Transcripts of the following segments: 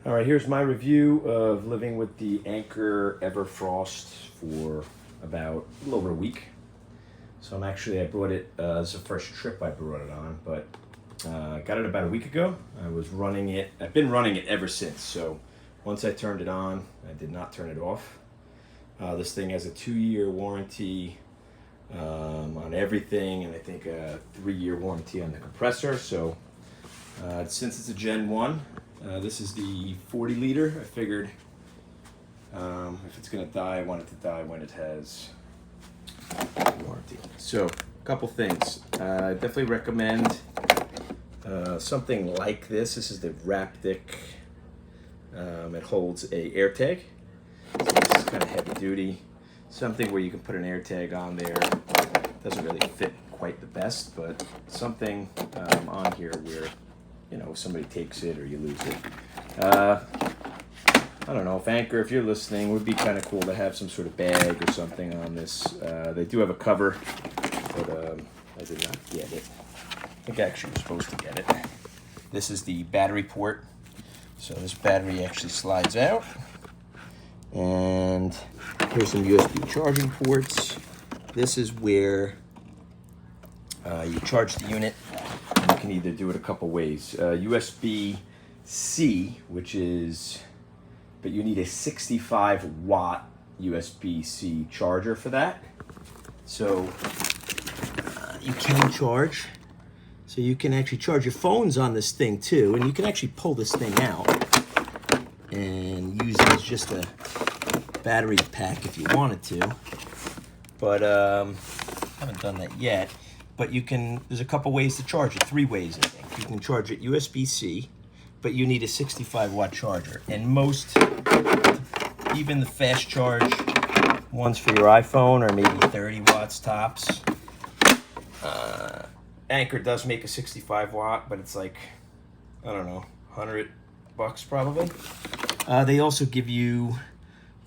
All right, here's my review of living with the Anker EverFrost for about a little over a week. So I brought it, it's the first trip I brought it on, but got it about a week ago. I've been running it ever since. So once I turned it on, I did not turn it off. This thing has a 2-year warranty on everything, and I think a 3-year warranty on the compressor. So since it's a Gen 1, this is the 40 liter. I figured if it's gonna die, I want it to die when it has warranty. So a couple things. I definitely recommend something like this. This is the Raptic. It holds a air tag. So this is kind of heavy duty. Something where you can put an air tag on there. Doesn't really fit quite the best, but something on here where, you know, if somebody takes it or you lose it. I don't know, if Anker, if you're listening, it would be kind of cool to have some sort of bag or something on this. They do have a cover, but I did not get it. I think I actually was supposed to get it. This is the battery port. So this battery actually slides out. And here's some USB charging ports. This is where you charge the unit. You can either do it a couple ways. USB-C, but you need a 65 watt USB-C charger for that. So you can charge. So you can actually charge your phones on this thing too, and you can actually pull this thing out and use it as just a battery pack if you wanted to. But I haven't done that yet. But there's a couple ways to charge it, 3 ways I think. You can charge it USB-C, but you need a 65 watt charger. And most, even the fast charge ones for your iPhone are maybe 30 watts tops. Anker does make a 65 watt, but it's like, I don't know, $100 probably. They also give you,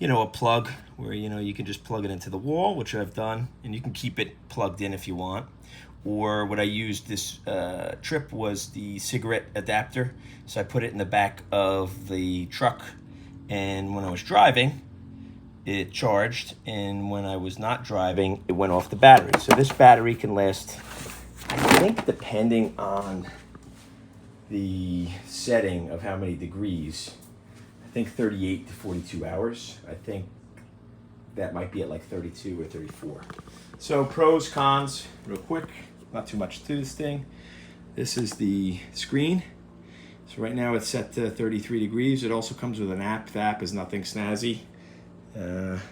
a plug where, you can just plug it into the wall, which I've done, and you can keep it plugged in if you want. Or what I used this trip was the cigarette adapter. So I put it in the back of the truck, and when I was driving, it charged, and when I was not driving, it went off the battery. So this battery can last, I think, depending on the setting of how many degrees, I think 38 to 42 hours. I think that might be at like 32 or 34. So pros, cons, real quick. Not too much to this thing. This is the screen. So right now it's set to 33 degrees. It also comes with an app. The app is nothing snazzy. If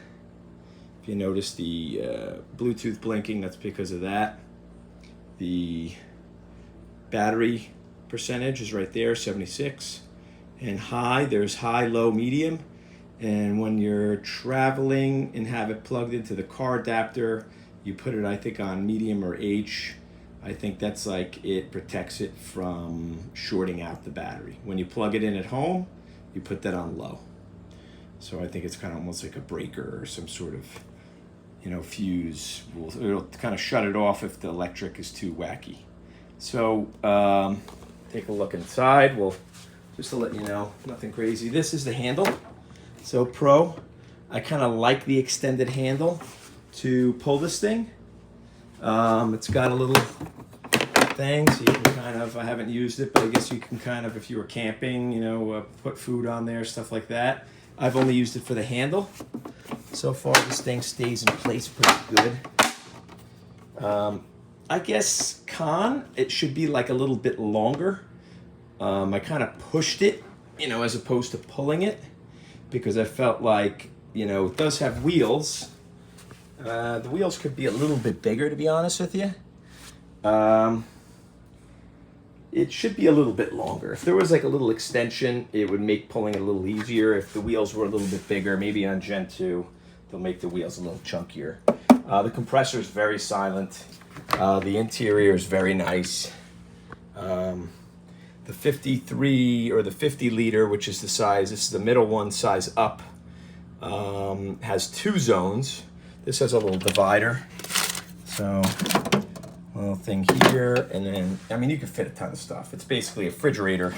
you notice the Bluetooth blinking, that's because of that. The battery percentage is right there, 76. And high, there's high, low, medium. And when you're traveling and have it plugged into the car adapter, you put it, I think, on medium or H. I think that's like it protects it from shorting out the battery. When you plug it in at home, you put that on low. So I think it's kind of almost like a breaker or some sort of, fuse. It'll kind of shut it off if the electric is too wacky. So take a look inside. Well, just to let you know, nothing crazy. This is the handle. So pro, I kind of like the extended handle to pull this thing. It's got a little thing, so you can kind of, I haven't used it, but I guess you can kind of, if you were camping, put food on there, stuff like that. I've only used it for the handle. So far, this thing stays in place pretty good. I guess con, it should be like a little bit longer. I kind of pushed it, as opposed to pulling it, because I felt like, it does have wheels. The wheels could be a little bit bigger, to be honest with you. It should be a little bit longer. If there was like a little extension, it would make pulling it a little easier. If the wheels were a little bit bigger, maybe on Gen 2, they'll make the wheels a little chunkier. The compressor is very silent. The interior is very nice. The 53 or the 50 liter, which is the size, this is the middle one, size up, has 2 zones. This has a little divider. So little thing here, and then, you can fit a ton of stuff. It's basically a refrigerator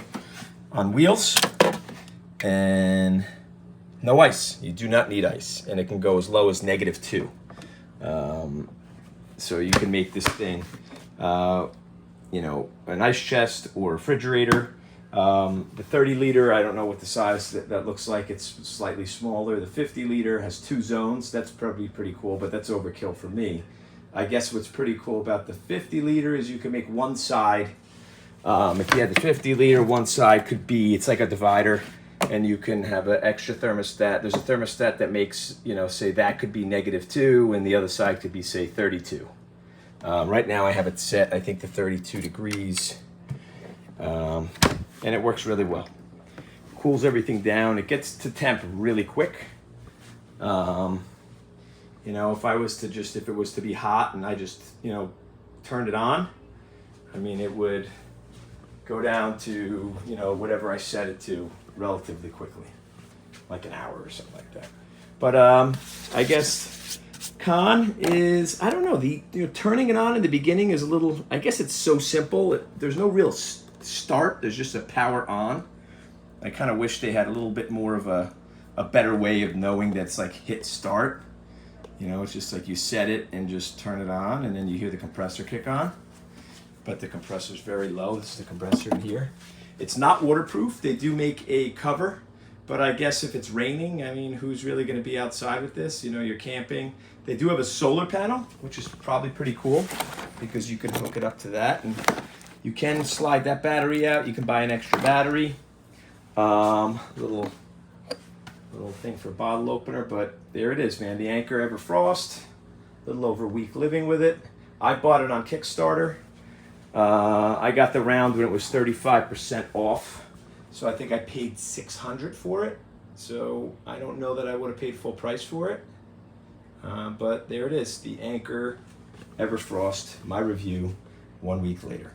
on wheels. and no ice. You do not need ice, and it can go as low as -2. So you can make this thing, you know, an ice chest or refrigerator. The 30 liter, I don't know what the size that looks like. It's slightly smaller. The 50 liter has 2 zones. That's probably pretty cool, but that's overkill for me. I guess what's pretty cool about the 50 liter is you can make one side. If you had the 50 liter, one side could be, it's like a divider, and you can have an extra thermostat. There's a thermostat that makes, you know, say that could be -2, and the other side could be, say, 32. Right now I have it set, I think, to 32 degrees, and it works really well. Cools everything down. It gets to temp really quick. You know, if it was to be hot and I just, you know, turned it on, I mean, it would go down to, you know, whatever I set it to relatively quickly, like an hour or something like that. But I guess con is, I don't know, turning it on in the beginning is a little, I guess it's so simple. There's no real start. There's just a power on. I kind of wish they had a little bit more of a better way of knowing that's like hit start. You know, it's just like you set it and just turn it on, and then you hear the compressor kick on. But the compressor's very low. This is the compressor in here. It's not waterproof. They do make a cover, but I guess if it's raining, I mean, who's really going to be outside with this? You know, you're camping. They do have a solar panel, which is probably pretty cool because you can hook it up to that, and you can slide that battery out. You can buy an extra battery. Little thing for a bottle opener, but there it is, man. The Anker EverFrost. A little over a week living with it. I bought it on Kickstarter. I got the round when it was 35% off, so I think I paid $600 for it. So I don't know that I would have paid full price for it, but there it is, the Anker EverFrost. My review 1 week later.